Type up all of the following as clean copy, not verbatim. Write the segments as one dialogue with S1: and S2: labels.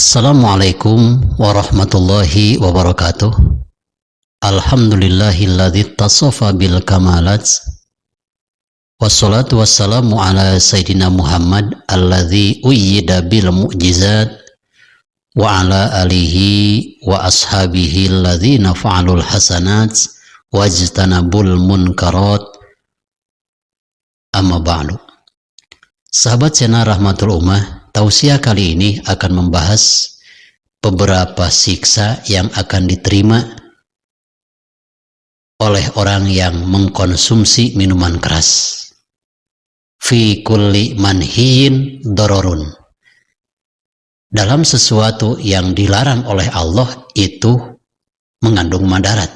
S1: Assalamualaikum warahmatullahi wabarakatuh. Alhamdulillahilladzi tasafa bil kamalat. Wassalatu wassalamu ala sayyidina Muhammad alladzi uyyida bil mu'jizat wa ala alihi wa ashabihi alladzina fa'alul hasanat wajtanabul munkarat. Amma ba'du. Sahabat channel Rahmatul Ummah, tausiah kali ini akan membahas beberapa siksa yang akan diterima oleh orang yang mengkonsumsi minuman keras. Fi kulli manhiyin dororun. Dalam sesuatu yang dilarang oleh Allah itu mengandung madarat.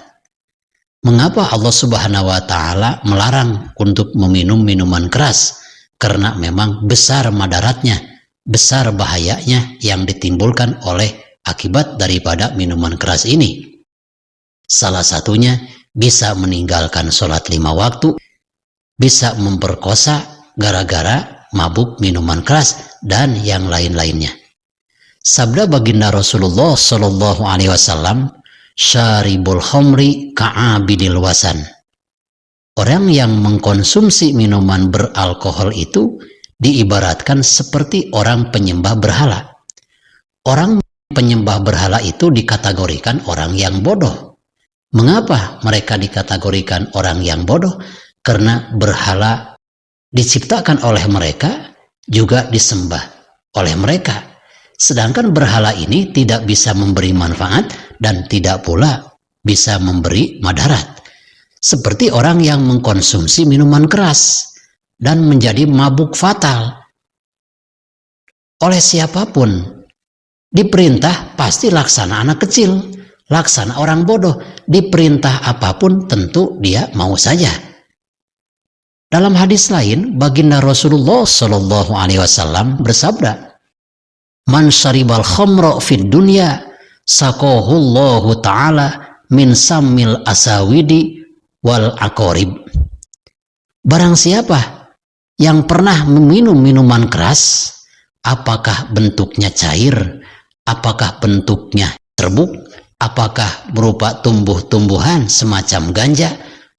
S1: Mengapa Allah Subhanahu wa Ta'ala melarang untuk meminum minuman keras? Karena memang besar madaratnya, besar bahayanya yang ditimbulkan oleh akibat daripada minuman keras ini. Salah satunya bisa meninggalkan sholat 5 waktu, bisa memperkosa gara-gara mabuk minuman keras, dan yang lain-lainnya. Sabda baginda Rasulullah Shallallahu Alaihi Wasallam, syaribul khamri ka'abidil wasan. Orang yang mengkonsumsi minuman beralkohol itu diibaratkan seperti orang penyembah berhala. Orang penyembah berhala itu dikategorikan orang yang bodoh. Mengapa mereka dikategorikan orang yang bodoh? Karena berhala diciptakan oleh mereka, juga disembah oleh mereka. Sedangkan berhala ini tidak bisa memberi manfaat dan tidak pula bisa memberi madarat. Seperti orang yang mengkonsumsi minuman keras dan menjadi mabuk fatal. Oleh siapapun diperintah pasti laksana anak kecil, laksana orang bodoh. Diperintah apapun tentu dia mau saja. Dalam hadis lain, baginda Rasulullah Shallallahu Alaihi Wasallam bersabda, "Man syaribal khamra fid dunya saqahullahu ta'ala min samil asawidi wal akorib." Barang siapa yang pernah meminum minuman keras, apakah bentuknya cair, apakah bentuknya serbuk, apakah berupa tumbuh-tumbuhan semacam ganja,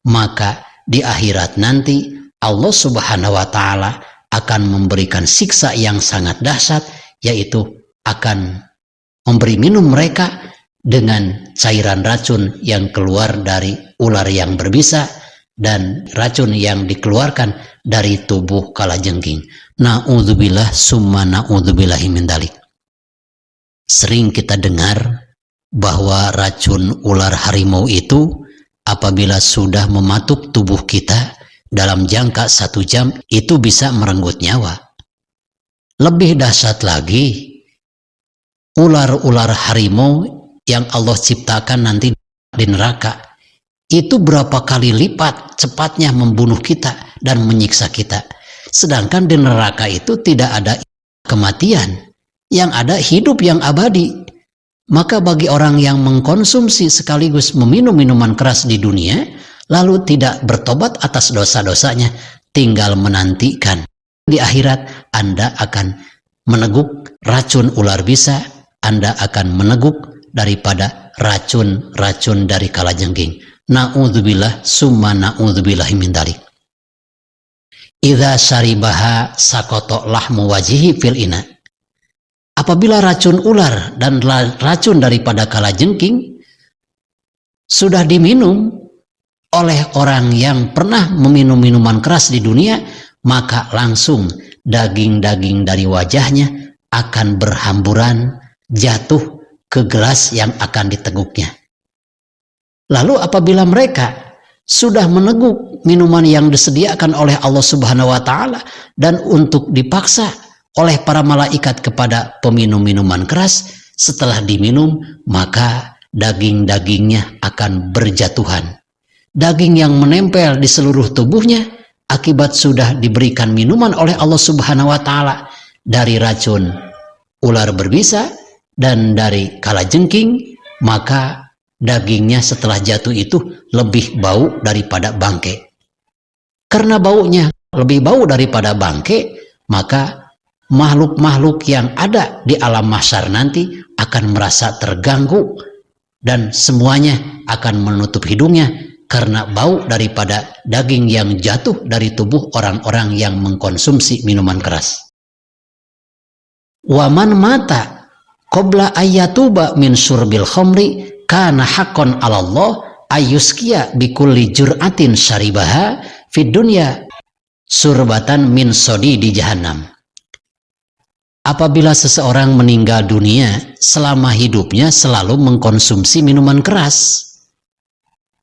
S1: maka di akhirat nanti Allah Subhanahu wa Ta'ala akan memberikan siksa yang sangat dahsyat, yaitu akan memberi minum mereka dengan cairan racun yang keluar dari ular yang berbisa dan racun yang dikeluarkan dari tubuh kalajengking. Na'udzubillah summa na'udzubillahi min dzalik. Sering kita dengar bahwa racun ular harimau itu apabila sudah mematuk tubuh kita dalam jangka 1 jam itu bisa merenggut nyawa. Lebih dahsyat lagi, ular-ular harimau yang Allah ciptakan nanti di neraka itu berapa kali lipat cepatnya membunuh kita dan menyiksa kita. Sedangkan di neraka itu tidak ada kematian, yang ada hidup yang abadi. Maka bagi orang yang mengkonsumsi sekaligus meminum minuman keras di dunia, lalu tidak bertobat atas dosa-dosanya, tinggal menantikan di akhirat Anda akan meneguk racun ular bisa, Anda akan meneguk daripada racun-racun dari kalajengking. Na'udzubillah summa na'udzubillahi min dzalik. Idza syaribaha saqata lahmu wajhihi fil ina. Apabila racun ular dan racun daripada kalajengking sudah diminum oleh orang yang pernah meminum minuman keras di dunia, maka langsung daging-daging dari wajahnya akan berhamburan jatuh ke gelas yang akan diteguknya. Lalu apabila mereka sudah meneguk minuman yang disediakan oleh Allah Subhanahu wa Ta'ala dan untuk dipaksa oleh para malaikat kepada peminum minuman keras, setelah diminum maka daging-dagingnya akan berjatuhan. Daging yang menempel di seluruh tubuhnya akibat sudah diberikan minuman oleh Allah Subhanahu wa Ta'ala dari racun ular berbisa dan dari kalajengking, maka dagingnya setelah jatuh itu lebih bau daripada bangke. Karena baunya lebih bau daripada bangke, maka makhluk-makhluk yang ada di alam mahsyar nanti akan merasa terganggu dan semuanya akan menutup hidungnya karena bau daripada daging yang jatuh dari tubuh orang-orang yang mengkonsumsi minuman keras. Waman mata qabla ayyatuba min surbil khamri kana haqqan 'ala Allah ayyusqiya bikulli jur'atin syaribaha fid dunya surbatan min sodi di jahannam. Apabila seseorang meninggal dunia selama hidupnya selalu mengkonsumsi minuman keras,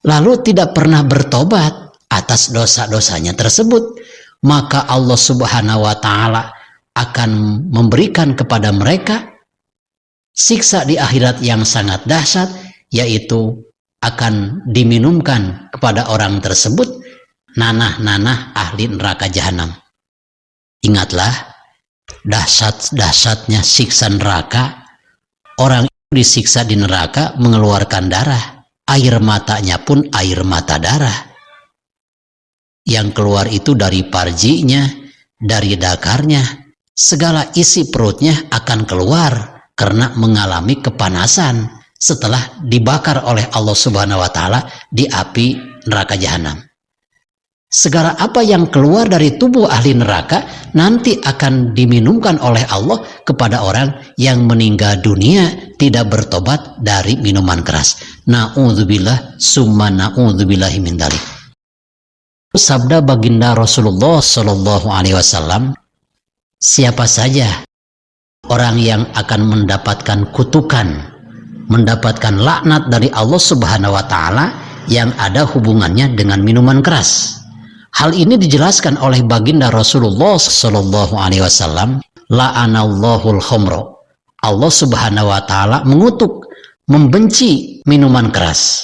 S1: lalu tidak pernah bertobat atas dosa-dosanya tersebut, maka Allah Subhanahu wa Ta'ala akan memberikan kepada mereka siksa di akhirat yang sangat dahsyat, yaitu akan diminumkan kepada orang tersebut nanah-nanah ahli neraka jahanam. Ingatlah dahsyat-dahsyatnya siksa neraka. Orang itu disiksa di neraka mengeluarkan darah, air matanya pun air mata darah. Yang keluar itu dari parjinya, dari dakarnya, segala isi perutnya akan keluar karena mengalami kepanasan setelah dibakar oleh Allah Subhanahu wa Ta'ala di api neraka jahanam. Segala apa yang keluar dari tubuh ahli neraka nanti akan diminumkan oleh Allah kepada orang yang meninggal dunia tidak bertobat dari minuman keras. Na'udzubillah summa na'udzubillahi min dzalik. Sabda baginda Rasulullah Shallallahu Alaihi Wasallam, siapa saja orang yang akan mendapatkan kutukan, mendapatkan laknat dari Allah Subhanahu wa Ta'ala yang ada hubungannya dengan minuman keras. Hal ini dijelaskan oleh baginda Rasulullah Shallallahu Alaihi Wasallam, la'anallahul khamra. Allah Subhanahu wa Ta'ala mengutuk, membenci minuman keras.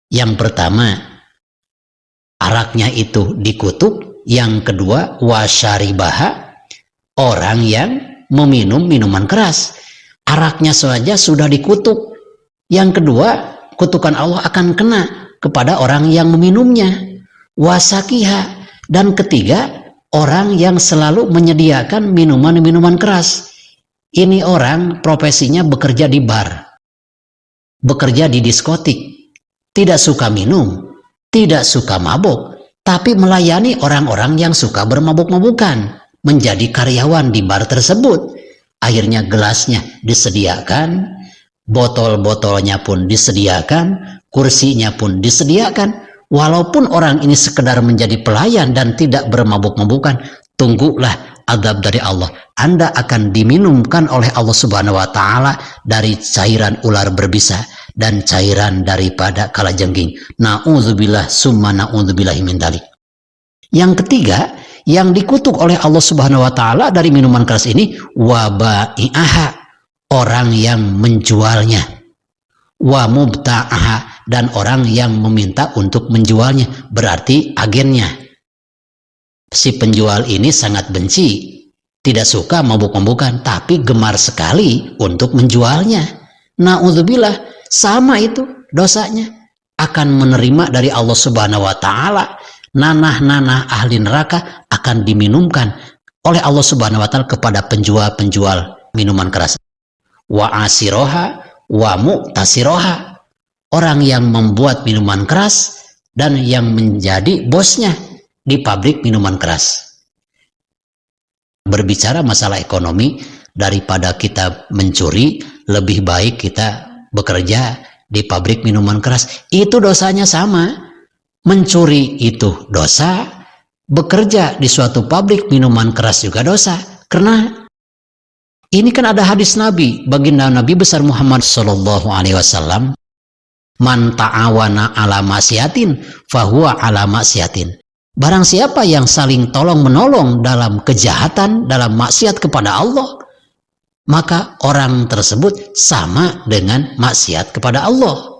S1: Yang pertama, araknya itu dikutuk. Yang kedua, wasyaribaha, orang yang meminum minuman keras. Araknya saja sudah dikutuk. Yang kedua, kutukan Allah akan kena kepada orang yang meminumnya. Wasakiha, dan ketiga, orang yang selalu menyediakan minuman-minuman keras. Ini orang profesinya bekerja di bar, bekerja di diskotik, tidak suka minum, tidak suka mabuk, tapi melayani orang-orang yang suka bermabuk-mabukan, menjadi karyawan di bar tersebut. Akhirnya gelasnya disediakan, botol-botolnya pun disediakan, kursinya pun disediakan. Walaupun orang ini sekedar menjadi pelayan dan tidak bermabuk-mabukan, tunggulah azab dari Allah. Anda akan diminumkan oleh Allah Subhanahu wa Ta'ala dari cairan ular berbisa dan cairan daripada kalajengking. Na'udzubillah summa na'udzubillahi min dzalik. Yang ketiga, yang dikutuk oleh Allah Subhanahu wa Ta'ala dari minuman keras ini, wabai'aha, orang yang menjualnya, wa mubta'aha, dan orang yang meminta untuk menjualnya, berarti agennya. Si penjual ini sangat benci, tidak suka mabuk-mabukan, tapi gemar sekali untuk menjualnya. Na'udzubillah, sama itu dosanya. Akan menerima dari Allah Subhanahu wa Ta'ala. Nanah-nanah ahli neraka akan diminumkan oleh Allah Subhanahu wa Ta'ala kepada penjual-penjual minuman keras. Wa asiroha wa mu'tasiroha, orang yang membuat minuman keras dan yang menjadi bosnya di pabrik minuman keras. Berbicara masalah ekonomi, daripada kita mencuri, lebih baik kita bekerja di pabrik minuman keras. Itu dosanya sama. Mencuri itu dosa, bekerja di suatu pabrik minuman keras juga dosa. Karena ini kan ada hadis Nabi, baginda Nabi besar Muhammad Sallallahu Alaihi Wasallam, man ta'awana ala maksiatin fahuwa ala maksiatin. Barang siapa yang saling tolong menolong dalam kejahatan, dalam maksiat kepada Allah, maka orang tersebut sama dengan maksiat kepada Allah.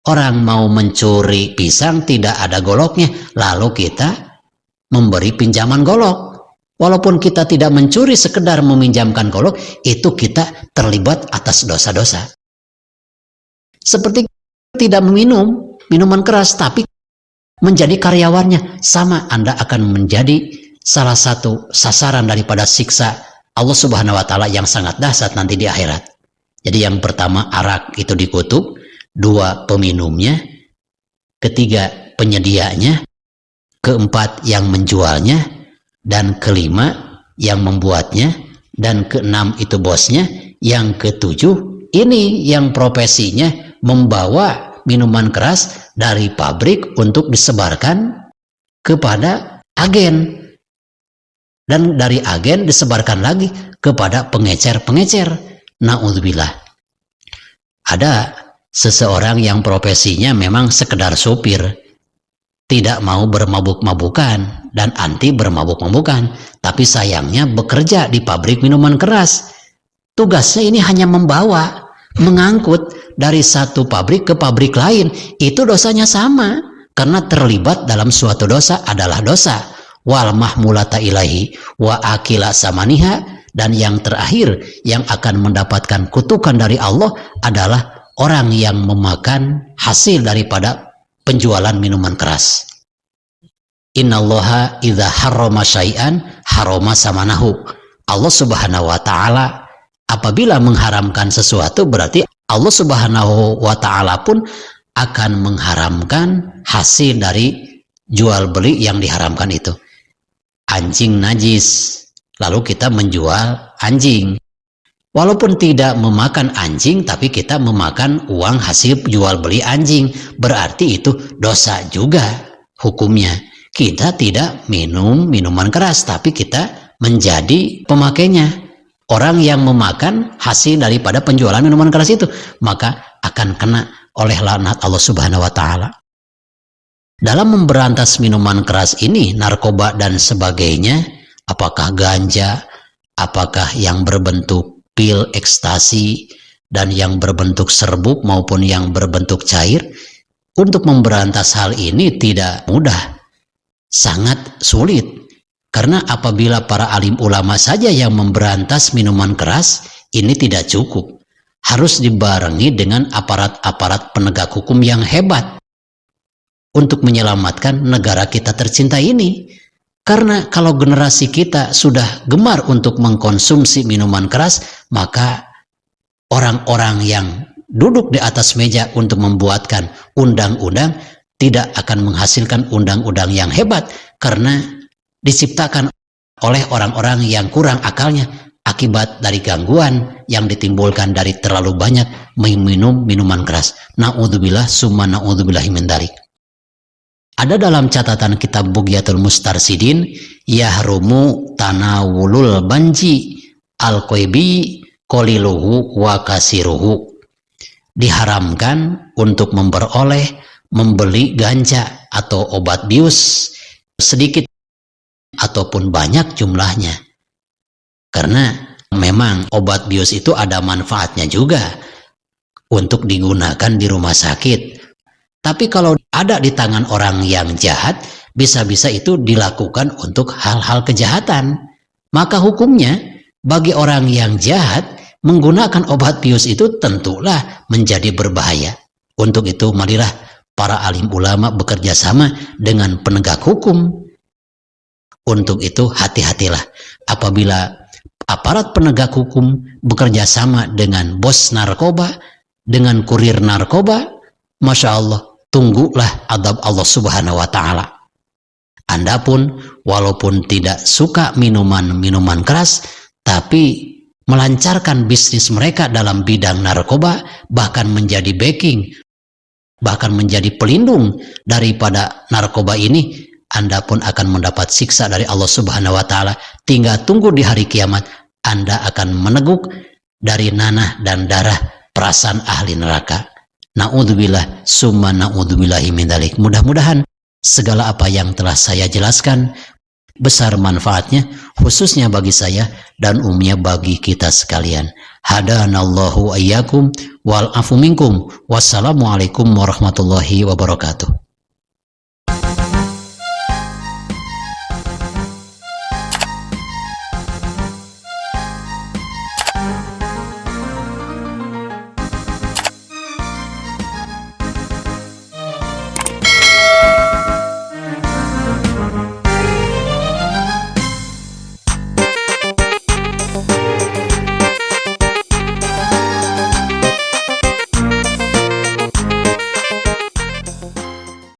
S1: Orang mau mencuri pisang tidak ada goloknya, lalu kita memberi pinjaman golok. Walaupun kita tidak mencuri, sekedar meminjamkan golok, itu kita terlibat atas dosa-dosa. Seperti tidak meminum minuman keras tapi menjadi karyawannya, sama, Anda akan menjadi salah satu sasaran daripada siksa Allah Subhanahu wa Ta'ala yang sangat dahsyat nanti di akhirat. Jadi yang pertama arak itu dikutuk, dua peminumnya, ketiga penyedianya, keempat yang menjualnya, dan kelima yang membuatnya, dan keenam itu bosnya, yang ketujuh ini yang profesinya membawa minuman keras dari pabrik untuk disebarkan kepada agen, dan dari agen disebarkan lagi kepada pengecer-pengecer. Na'udzubillah. Ada seseorang yang profesinya memang sekedar supir, tidak mau bermabuk-mabukan dan anti bermabuk-mabukan, tapi sayangnya bekerja di pabrik minuman keras. Tugasnya ini hanya membawa, mengangkut dari satu pabrik ke pabrik lain. Itu dosanya sama, karena terlibat dalam suatu dosa adalah dosa. Wal mahmulata ilahi wa akila samaniha. Dan yang terakhir yang akan mendapatkan kutukan dari Allah adalah orang yang memakan hasil daripada penjualan minuman keras. Innallaha idza harrama syai'an harrama samanahu. Allah Subhanahu wa Ta'ala apabila mengharamkan sesuatu, berarti Allah Subhanahu wa Ta'ala pun akan mengharamkan hasil dari jual beli yang diharamkan itu. Anjing najis, lalu kita menjual anjing. Walaupun tidak memakan anjing, tapi kita memakan uang hasil jual beli anjing, berarti itu dosa juga hukumnya. Kita tidak minum minuman keras, tapi kita menjadi pemakainya. Orang yang memakan hasil daripada penjualan minuman keras itu, maka akan kena oleh laknat Allah Subhanahu wa Ta'ala. Dalam memberantas minuman keras ini, narkoba dan sebagainya, apakah ganja, apakah yang berbentuk pil ekstasi, dan yang berbentuk serbuk maupun yang berbentuk cair, untuk memberantas hal ini tidak mudah, sangat sulit. Karena apabila para alim ulama saja yang memberantas minuman keras, ini tidak cukup. Harus dibarengi dengan aparat-aparat penegak hukum yang hebat untuk menyelamatkan negara kita tercinta ini. Karena kalau generasi kita sudah gemar untuk mengkonsumsi minuman keras, maka orang-orang yang duduk di atas meja untuk membuatkan undang-undang tidak akan menghasilkan undang-undang yang hebat, karena diciptakan oleh orang-orang yang kurang akalnya akibat dari gangguan yang ditimbulkan dari terlalu banyak minum minuman keras. Na'udzubillah summa na'udzubillahi min dzalik. Ada dalam catatan kitab Bughyatul Mustarsidin, yahrumu tanawulul banji al-qoibi qaliluhu wa kasiruhu. Diharamkan untuk memperoleh, membeli ganja atau obat bius, sedikit ataupun banyak jumlahnya. Karena memang obat bius itu ada manfaatnya juga untuk digunakan di rumah sakit. Tapi kalau ada di tangan orang yang jahat, bisa-bisa itu dilakukan untuk hal-hal kejahatan. Maka hukumnya bagi orang yang jahat menggunakan obat bius itu tentulah menjadi berbahaya. Untuk itu marilah para alim ulama bekerja sama dengan penegak hukum. Untuk itu hati-hatilah apabila aparat penegak hukum bekerja sama dengan bos narkoba, dengan kurir narkoba, Masya Allah, tunggulah adab Allah Subhanahu wa Ta'ala. Anda pun walaupun tidak suka minuman-minuman keras, tapi melancarkan bisnis mereka dalam bidang narkoba, bahkan menjadi backing, bahkan menjadi pelindung daripada narkoba ini, Anda pun akan mendapat siksa dari Allah Subhanahu wa Ta'ala. Tinggal tunggu di hari kiamat, Anda akan meneguk dari nanah dan darah perasaan ahli neraka. Na'udzubillah summa na'udzubillahi min dzalik. Mudah-mudahan segala apa yang telah saya jelaskan besar manfaatnya, khususnya bagi saya dan umumnya bagi kita sekalian. Hadanallahu ayyakum wal afu minkum. Wassalamualaikum warahmatullahi wabarakatuh.